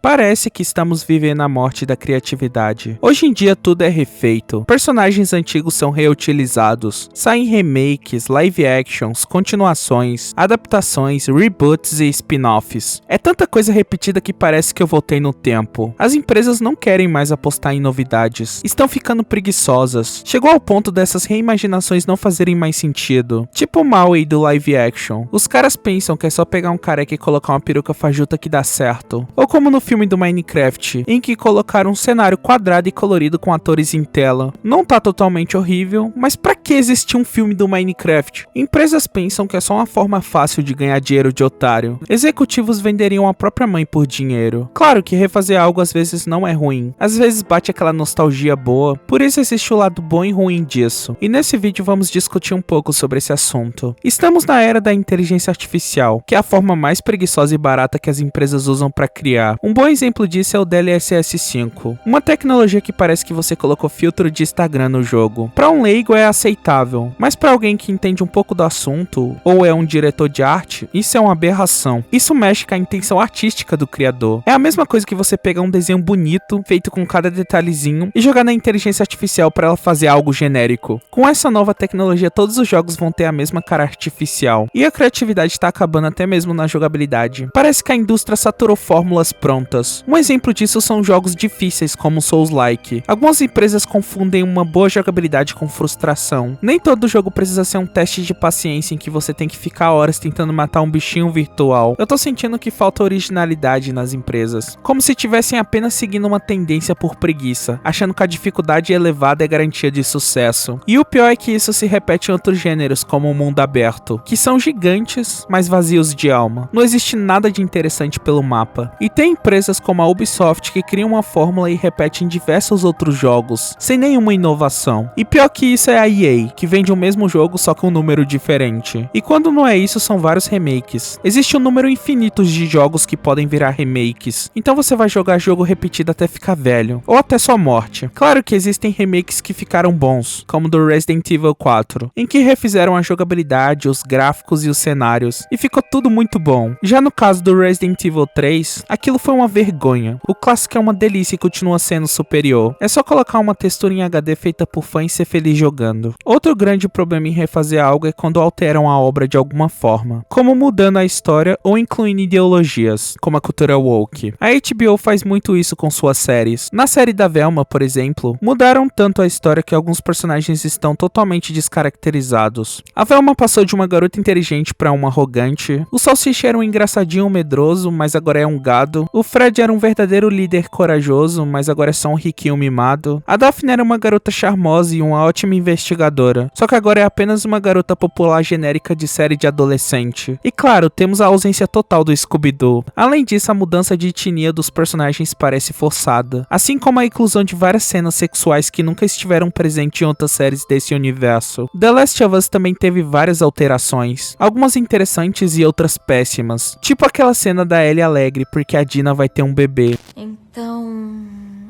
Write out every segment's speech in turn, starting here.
Parece que estamos vivendo a morte da criatividade. Hoje em dia tudo é refeito, personagens antigos são reutilizados, saem remakes, live actions, continuações, adaptações, reboots e spin-offs. É tanta coisa repetida que parece que eu voltei no tempo. As empresas não querem mais apostar em novidades, estão ficando preguiçosas. Chegou ao ponto dessas reimaginações não fazerem mais sentido. Tipo o Maui do live action. Os caras pensam que é só pegar um careca e colocar uma peruca fajuta que dá certo. Ou como no filme do Minecraft, em que colocaram um cenário quadrado e colorido com atores em tela. Não tá totalmente horrível, mas pra que existir um filme do Minecraft? Empresas pensam que é só uma forma fácil de ganhar dinheiro de otário. Executivos venderiam a própria mãe por dinheiro. Claro que refazer algo às vezes não é ruim. Às vezes bate aquela nostalgia boa, por isso existe o lado bom e ruim disso. E nesse vídeo vamos discutir um pouco sobre esse assunto. Estamos na era da inteligência artificial, que é a forma mais preguiçosa e barata que as empresas usam para criar. Um bom exemplo disso é o DLSS 5, uma tecnologia que parece que você colocou filtro de Instagram no jogo. Para um leigo é aceitável, mas para alguém que entende um pouco do assunto, ou é um diretor de arte, isso é uma aberração. Isso mexe com a intenção artística do criador. É a mesma coisa que você pegar um desenho bonito, feito com cada detalhezinho, e jogar na inteligência artificial para ela fazer algo genérico. Com essa nova tecnologia, todos os jogos vão ter a mesma cara artificial, e a criatividade está acabando até mesmo na jogabilidade. Parece que a indústria saturou fórmulas prontas. Um exemplo disso são jogos difíceis como Souls-like. Algumas empresas confundem uma boa jogabilidade com frustração. Nem todo jogo precisa ser um teste de paciência em que você tem que ficar horas tentando matar um bichinho virtual. Eu tô sentindo que falta originalidade nas empresas, como se tivessem apenas seguindo uma tendência por preguiça, achando que a dificuldade elevada é garantia de sucesso. E o pior é que isso se repete em outros gêneros, como o mundo aberto, que são gigantes, mas vazios de alma. Não existe nada de interessante pelo mapa. E tem empresas como a Ubisoft que criam uma fórmula e repetem diversos outros jogos, sem nenhuma inovação. E pior que isso é a EA, que vende o mesmo jogo só com um número diferente. E quando não é isso, são vários remakes. Existe um número infinito de jogos que podem virar remakes, então você vai jogar jogo repetido até ficar velho, ou até sua morte. Claro que existem remakes que ficaram bons, como do Resident Evil 4, em que refizeram a jogabilidade, os gráficos e os cenários, e ficou tudo muito bom. Já no caso do Resident Evil 3, aquilo foi uma vergonha. O clássico é uma delícia e continua sendo superior. É só colocar uma textura em HD feita por fã e ser feliz jogando. Outro grande problema em refazer algo é quando alteram a obra de alguma forma, como mudando a história ou incluindo ideologias, como a cultura woke. A HBO faz muito isso com suas séries. Na série da Velma, por exemplo, mudaram tanto a história que alguns personagens estão totalmente descaracterizados. A Velma passou de uma garota inteligente para uma arrogante, o Salsicha era um engraçadinho medroso, mas agora é um gado, o Fred era um verdadeiro líder corajoso, mas agora é só um riquinho mimado, a Daphne era uma garota charmosa e uma ótima investigadora, só que agora é apenas uma garota popular genérica de série de adolescente. E claro, temos a ausência total do Scooby-Doo. Além disso, a mudança de etnia dos personagens parece forçada, assim como a inclusão de várias cenas sexuais que nunca estiveram presentes em outras séries desse universo. The Last of Us também teve várias alterações, algumas interessantes e outras péssimas, tipo aquela cena da Ellie alegre porque a Dina vai ter um bebê. Então,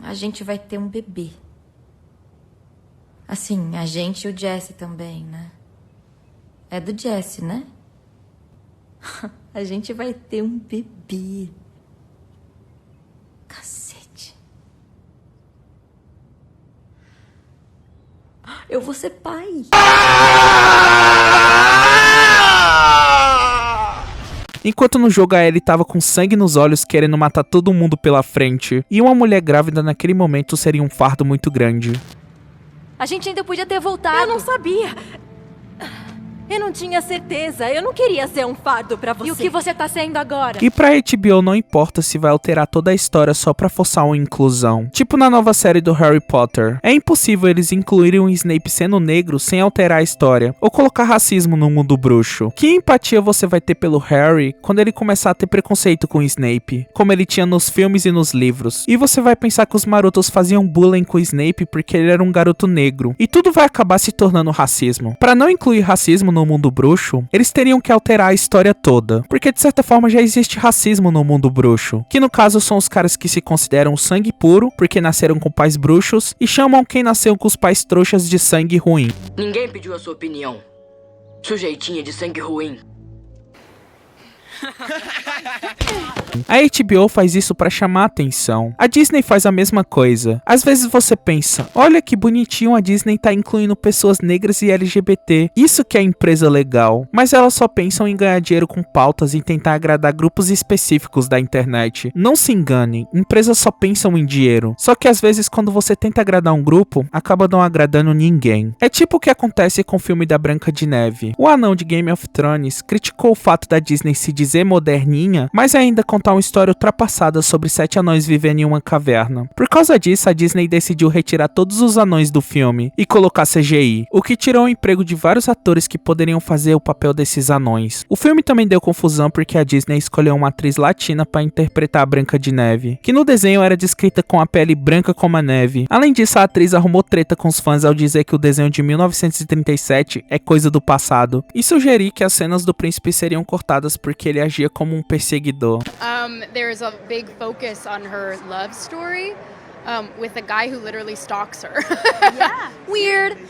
a gente vai ter um bebê. Assim, a gente e o Jesse também, né? É do Jesse, né? A gente vai ter um bebê. Cacete. Eu vou ser pai. Enquanto no jogo a Ellie tava com sangue nos olhos querendo matar todo mundo pela frente, e uma mulher grávida naquele momento seria um fardo muito grande. A gente ainda podia ter voltado. Eu não sabia. Eu não tinha certeza. Eu não queria ser um fardo pra você. E o que você tá sendo agora? E pra HBO não importa se vai alterar toda a história só pra forçar uma inclusão. Tipo na nova série do Harry Potter. É impossível eles incluírem um Snape sendo negro sem alterar a história, ou colocar racismo no mundo bruxo. Que empatia você vai ter pelo Harry quando ele começar a ter preconceito com o Snape, como ele tinha nos filmes e nos livros. E você vai pensar que os marotos faziam bullying com o Snape porque ele era um garoto negro. E tudo vai acabar se tornando racismo. Pra não incluir racismo no mundo bruxo, eles teriam que alterar a história toda, porque de certa forma já existe racismo no mundo bruxo, que no caso são os caras que se consideram sangue puro, porque nasceram com pais bruxos, e chamam quem nasceu com os pais trouxas de sangue ruim. Ninguém pediu a sua opinião, sujeitinha de sangue ruim. A HBO faz isso pra chamar a atenção. A Disney faz a mesma coisa. Às vezes você pensa, olha que bonitinho a Disney tá incluindo pessoas negras e LGBT. Isso que é empresa legal. Mas elas só pensam em ganhar dinheiro com pautas e tentar agradar grupos específicos da internet. Não se enganem, empresas só pensam em dinheiro. Só que às vezes quando você tenta agradar um grupo, acaba não agradando ninguém. É tipo o que acontece com o filme da Branca de Neve. O anão de Game of Thrones criticou o fato da Disney se dizer moderninha, mas ainda contar uma história ultrapassada sobre 7 anões vivendo em uma caverna. Por causa disso, a Disney decidiu retirar todos os anões do filme e colocar CGI, o que tirou o emprego de vários atores que poderiam fazer o papel desses anões. O filme também deu confusão porque a Disney escolheu uma atriz latina para interpretar a Branca de Neve, que no desenho era descrita com a pele branca como a neve. Além disso, a atriz arrumou treta com os fãs ao dizer que o desenho de 1937 é coisa do passado, e sugerir que as cenas do príncipe seriam cortadas porque ele agia como um perseguidor. There's a big focus on her love story. With a guy who literally stalks her. Yeah.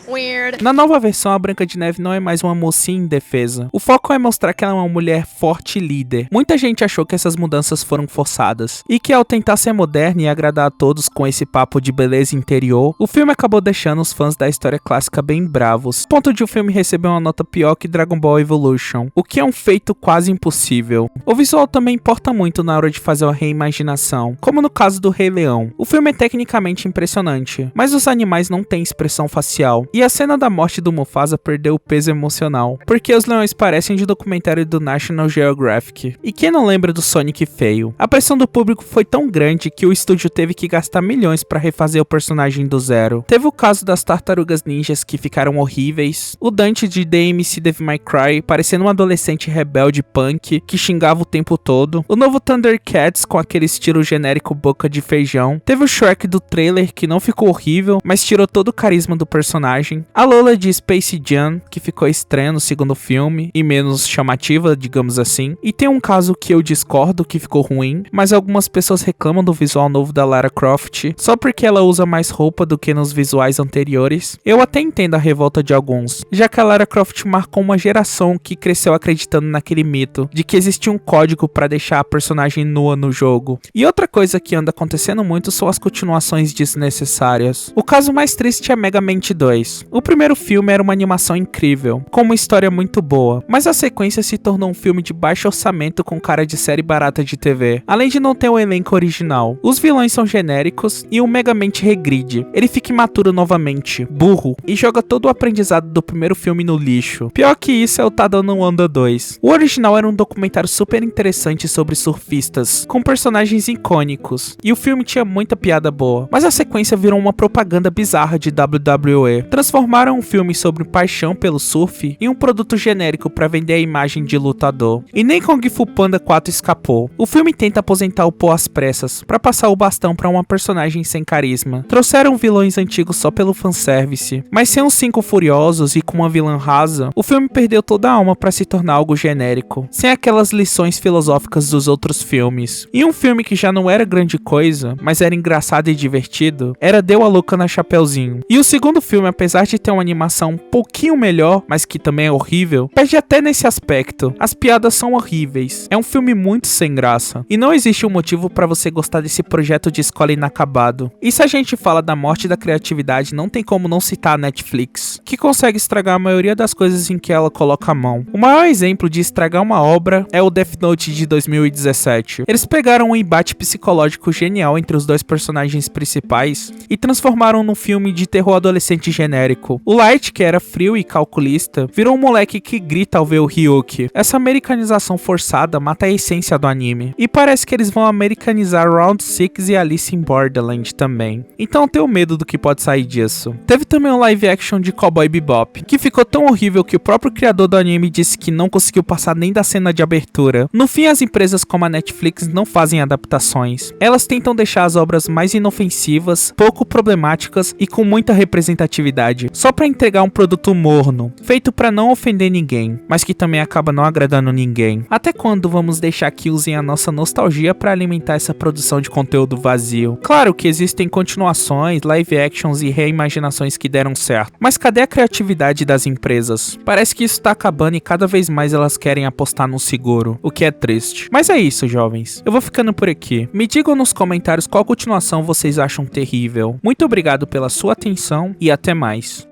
Weird. Na nova versão, a Branca de Neve não é mais uma mocinha indefesa. O foco é mostrar que ela é uma mulher forte e líder. Muita gente achou que essas mudanças foram forçadas, e que ao tentar ser moderna e agradar a todos com esse papo de beleza interior, o filme acabou deixando os fãs da história clássica bem bravos, a ponto de o filme receber uma nota pior que Dragon Ball Evolution, o que é um feito quase impossível. O visual também importa muito na hora de fazer uma reimaginação, como no caso do Rei Leão. O filme é tecnicamente impressionante, mas os animais não têm expressão facial, e a cena da morte do Mufasa perdeu o peso emocional, porque os leões parecem de documentário do National Geographic. E quem não lembra do Sonic feio? A pressão do público foi tão grande que o estúdio teve que gastar milhões para refazer o personagem do zero. Teve o caso das Tartarugas Ninjas que ficaram horríveis, o Dante de DMC Devil May Cry parecendo um adolescente rebelde punk que xingava o tempo todo, o novo Thundercats com aquele estilo genérico boca de feijão, teve o Shrek do trailer que não ficou horrível, mas tirou todo o carisma do personagem, a Lola de Space Jam que ficou estranha no segundo filme e menos chamativa, digamos assim, e tem um caso que eu discordo que ficou ruim, mas algumas pessoas reclamam do visual novo da Lara Croft só porque ela usa mais roupa do que nos visuais anteriores. Eu até entendo a revolta de alguns, já que a Lara Croft marcou uma geração que cresceu acreditando naquele mito de que existia um código para deixar a personagem nua no jogo. E outra coisa que anda acontecendo muito são as continuações desnecessárias. O caso mais triste é Megamente 2. O primeiro filme era uma animação incrível, com uma história muito boa, mas a sequência se tornou um filme de baixo orçamento com cara de série barata de TV, além de não ter o elenco original. Os vilões são genéricos e o Megamente regride. Ele fica imaturo novamente, burro, e joga todo o aprendizado do primeiro filme no lixo. Pior que isso é o Tá Dando Onda 2. O original era um documentário super interessante sobre surfistas, com personagens icônicos, e o filme tinha muita piada boa, mas a sequência virou uma propaganda bizarra de WWE. Transformaram um filme sobre paixão pelo surf em um produto genérico para vender a imagem de lutador. E nem Kung Fu Panda 4 escapou. O filme tenta aposentar o Po às pressas, para passar o bastão para uma personagem sem carisma. Trouxeram vilões antigos só pelo fanservice, mas sem os 5 furiosos e com uma vilã rasa, o filme perdeu toda a alma para se tornar algo genérico, sem aquelas lições filosóficas dos outros filmes. E um filme que já não era grande coisa, mas era engraçado e divertido, era Deu a Louca na Chapeuzinho. E o segundo filme, apesar de ter uma animação um pouquinho melhor, mas que também é horrível, perde até nesse aspecto. As piadas são horríveis. É um filme muito sem graça. E não existe um motivo para você gostar desse projeto de escola inacabado. E se a gente fala da morte da criatividade, não tem como não citar a Netflix, que consegue estragar a maioria das coisas em que ela coloca a mão. O maior exemplo de estragar uma obra é o Death Note de 2017. Eles pegaram um embate psicológico genial entre os dois personagens principais e transformaram num filme de terror adolescente genérico. O Light, que era frio e calculista, virou um moleque que grita ao ver o Ryuki. Essa americanização forçada mata a essência do anime. E parece que eles vão americanizar Round 6 e Alice in Borderland também. Então eu tenho medo do que pode sair disso. Teve também um live action de Cowboy Bebop, que ficou tão horrível que o próprio criador do anime disse que não conseguiu passar nem da cena de abertura. No fim, as empresas como a Netflix não fazem adaptações. Elas tentam deixar as obras mais inofensivas, pouco problemáticas e com muita representatividade, só pra entregar um produto morno, feito pra não ofender ninguém, mas que também acaba não agradando ninguém. Até quando vamos deixar que usem a nossa nostalgia pra alimentar essa produção de conteúdo vazio? Claro que existem continuações, live actions e reimaginações que deram certo, mas cadê a criatividade das empresas? Parece que isso tá acabando e cada vez mais elas querem apostar no seguro, o que é triste. Mas é isso, jovens. Eu vou ficando por aqui. Me digam nos comentários qual continuação vocês acham terrível. Muito obrigado pela sua atenção e até mais.